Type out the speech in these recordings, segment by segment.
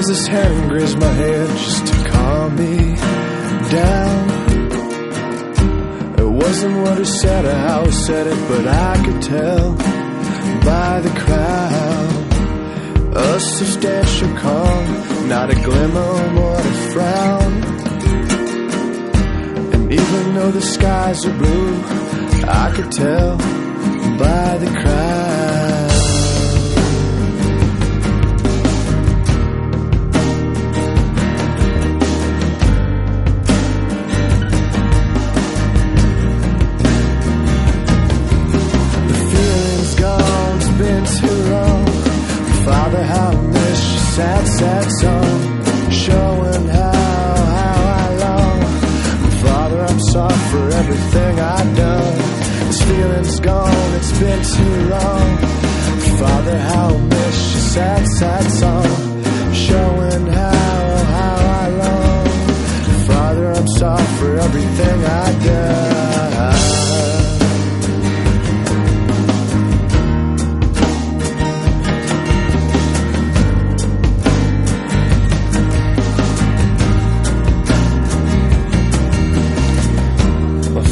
his hand and grazed my head just to calm me down. It wasn't what he said or how he said it, but I could tell by the crowd. A substantial calm, not a glimmer or a frown. And even though the skies are blue, I could tell by the crowd. Father, how I miss your sad, sad song, showing how I long. Father, I'm sorry for everything I've done. This feeling's gone, it's been too long. Father, how I miss your sad, sad song, showing how I long. Father, I'm sorry for everything I've done.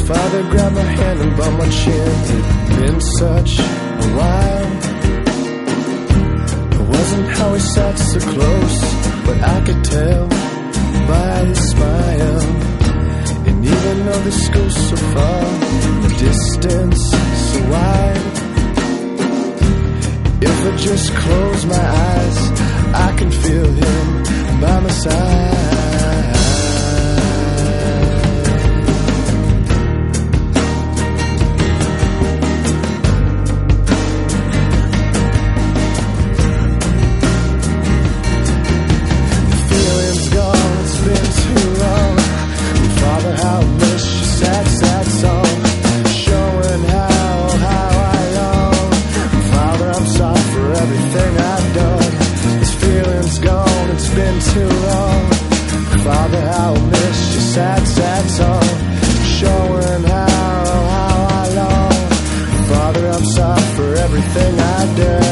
Father grabbed my hand and bumped my chin. It'd been such a while. It wasn't how he sat so close, but I could tell by his smile. And even though the school's so far, the distance so wide, if I just close my eyes, I can feel him by my side. Father, how I miss your sad, sad song, showing how I long. Father, I'm sorry for everything I've done.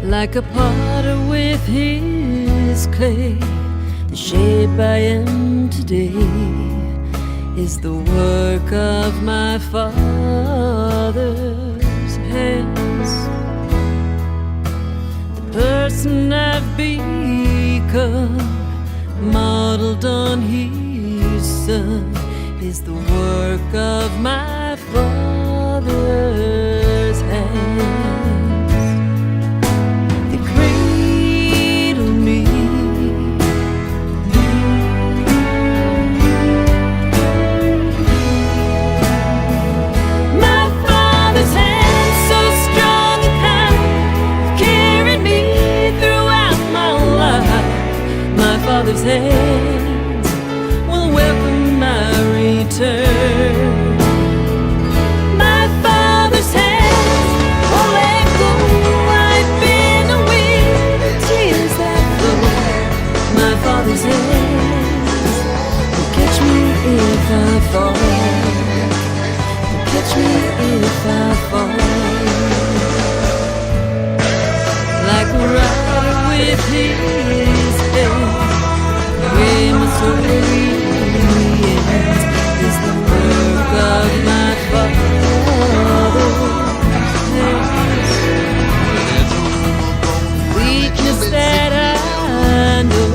Like a potter with his clay, the shape I am today is the work of my Father's hands. The person I've become, modeled on his Son, is the work of my Father's hands. Father's hands will welcome my return. My Father's hands will let go. I've been away, the tears that flow. My Father's hands will catch me if I fall. Will catch me if I fall. Like a rider with his hand, where my story ends is the work of my Father's hands. Weakness that I know,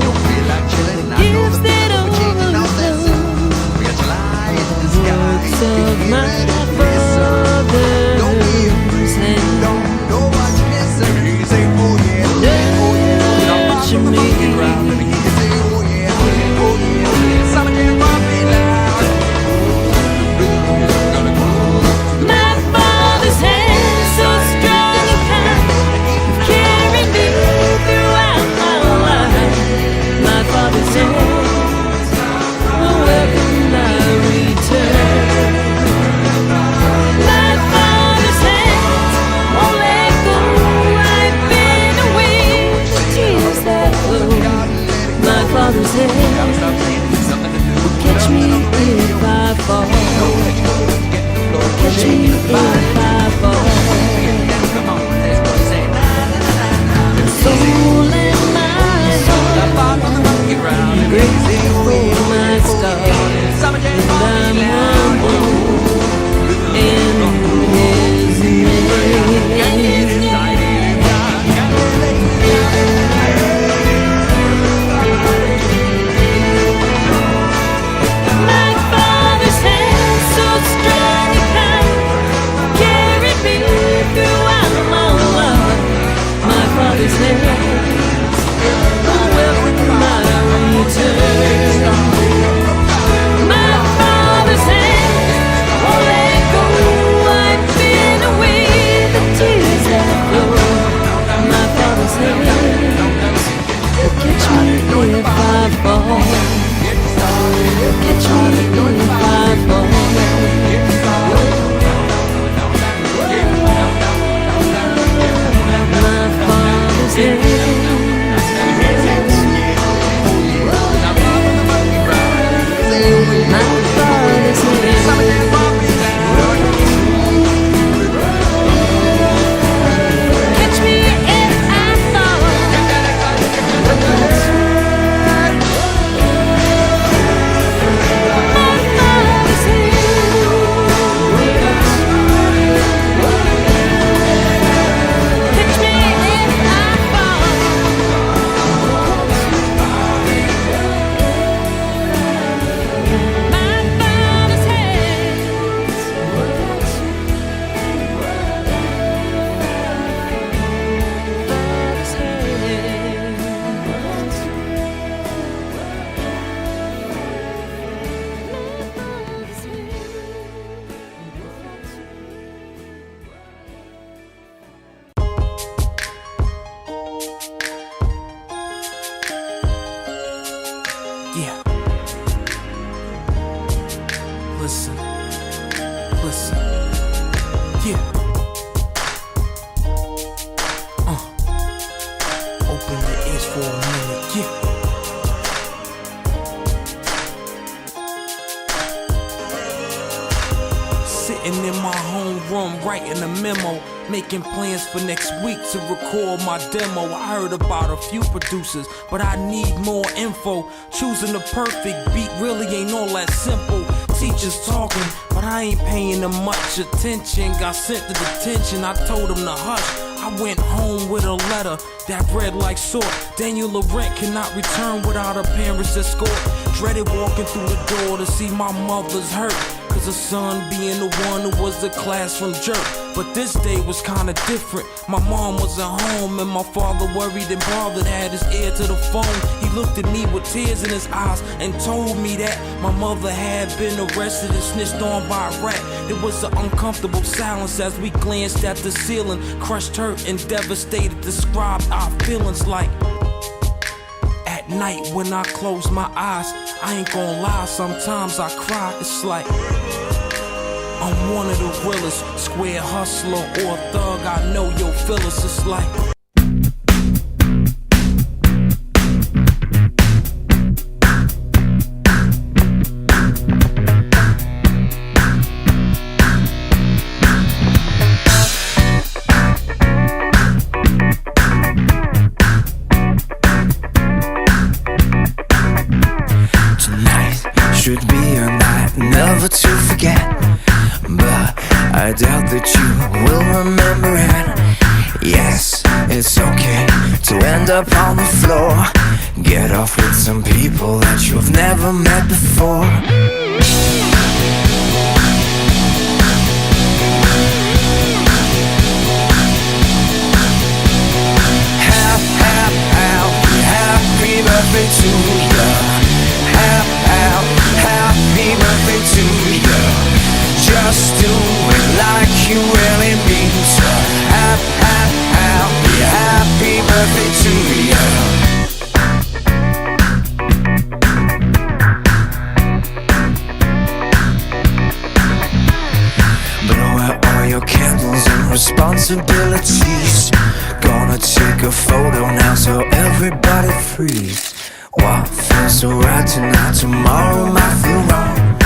the gifts that listen, listen, yeah. Open your ears for a minute, yeah. Sitting in my homeroom, writing a memo, making plans for next week to record my demo. I heard about a few producers, but I need more info. Choosing the perfect beat really ain't all that simple. Teachers talking, but I ain't paying them much attention. Got sent to detention, I told them to hush. I went home with a letter that read like sort. Daniel Laurent cannot return without a parent's escort. Dreaded walking through the door to see my mother's hurt, cause her son being the one who was the classroom jerk. But this day was kinda different. My mom was at home and my father worried and bothered, had his ear to the phone. He looked at me with tears in his eyes and told me that my mother had been arrested and snitched on by a rat. There was an uncomfortable silence as we glanced at the ceiling. Crushed, hurt, and devastated described our feelings like. At night when I close my eyes, I ain't gon' lie, sometimes I cry. It's like I'm one of the realest, square hustler or thug. I know you'll feel us. It's like should be a night never to forget, but I doubt that you will remember it. Yes, it's okay to end up on the floor. Get off with some people that you've never met before. Happy birthday to you. Happy birthday to you. Just do it like you really mean to. Happy birthday to you. Blow out all your candles and responsibilities. Gonna take a photo now so everybody freeze. What feels so right tonight, tomorrow might feel wrong.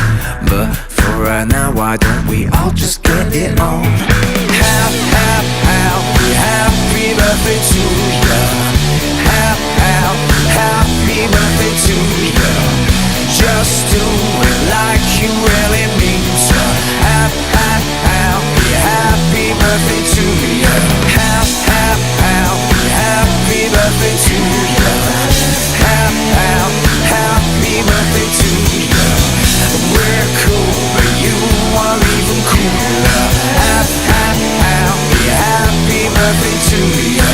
But for right now, why don't we all just get it on? Happy birthday to you. Happy birthday to you. Just do it like you really mean to. Happy birthday to you. Happy birthday to you. Happy birthday to you. We're cool, but you are even cooler. Happy birthday to you.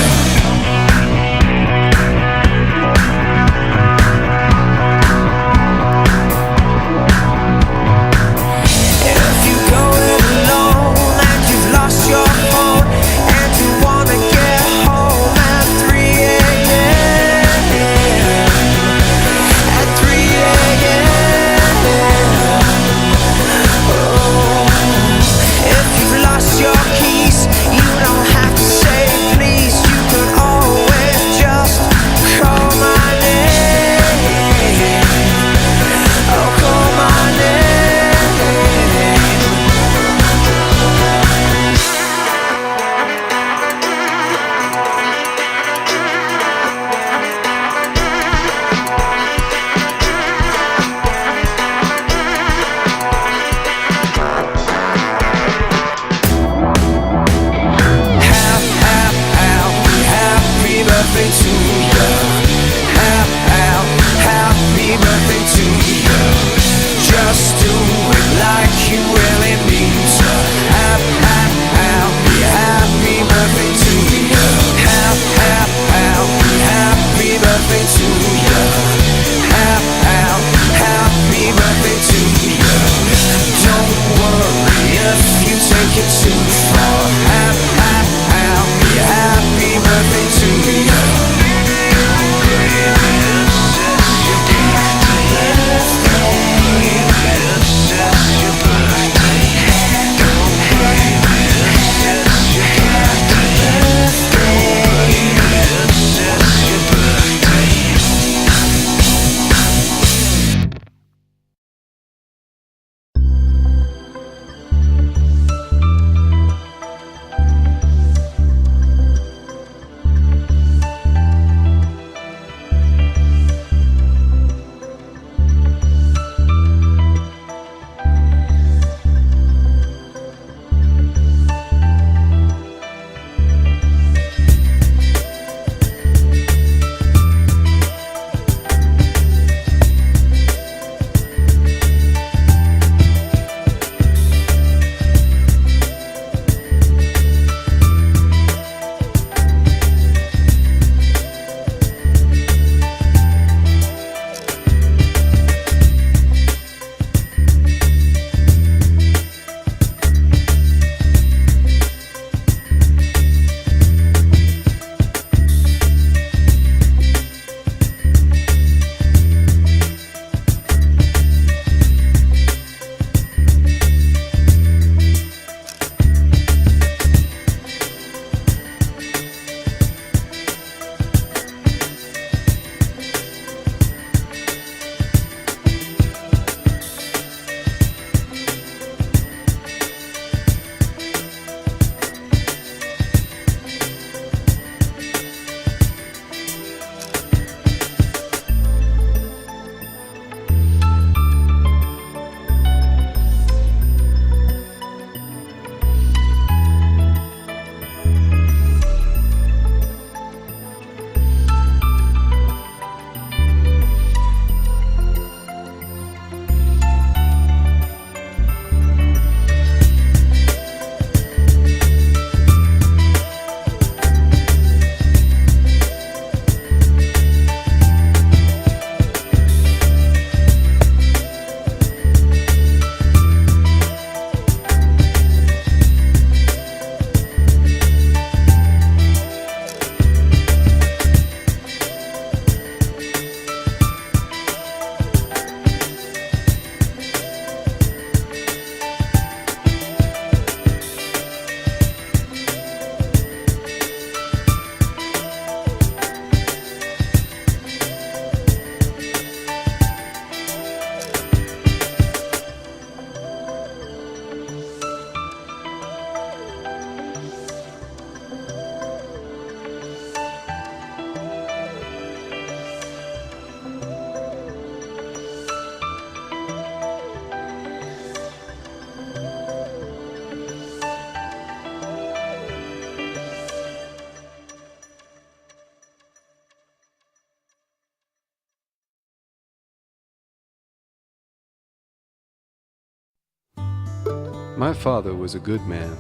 My father was a good man,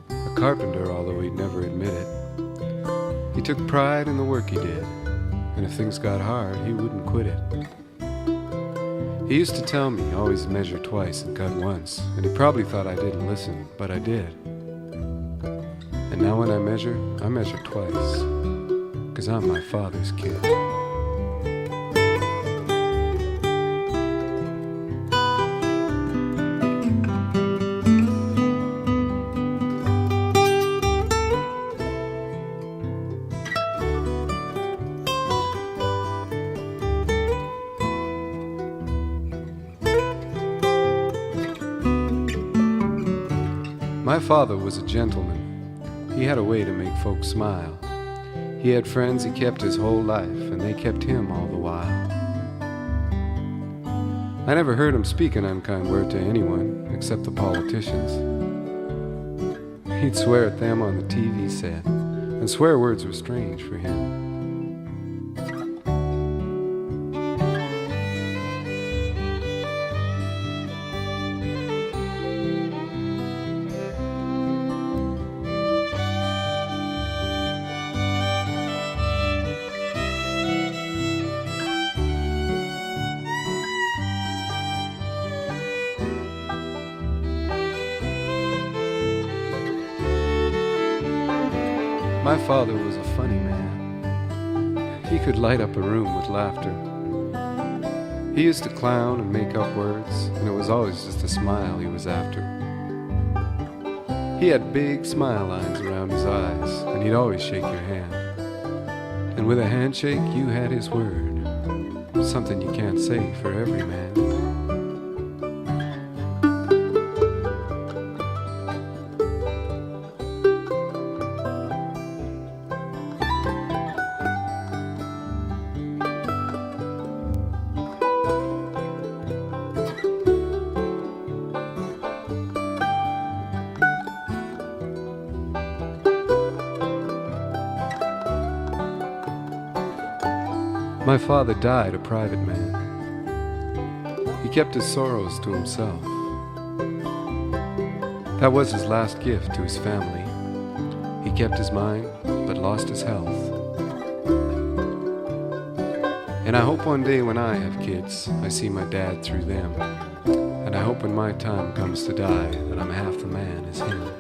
a carpenter, although he'd never admit it. He took pride in the work he did, and if things got hard, he wouldn't quit it. He used to tell me, always measure twice and cut once, and he probably thought I didn't listen, but I did. And now when I measure twice, 'cause I'm my father's kid. My father was a gentleman. He had a way to make folks smile. He had friends he kept his whole life, and they kept him all the while. I never heard him speak an unkind word to anyone, except the politicians. He'd swear at them on the TV set, and swear words were strange for him. My father was a funny man. He could light up a room with laughter. He used to clown and make up words, and it was always just a smile he was after. He had big smile lines around his eyes, and he'd always shake your hand. And with a handshake, you had his word, something you can't say for every man. My father died a private man. He kept his sorrows to himself. That was his last gift to his family. He kept his mind, but lost his health. And I hope one day when I have kids, I see my dad through them. And I hope when my time comes to die, that I'm half the man as him.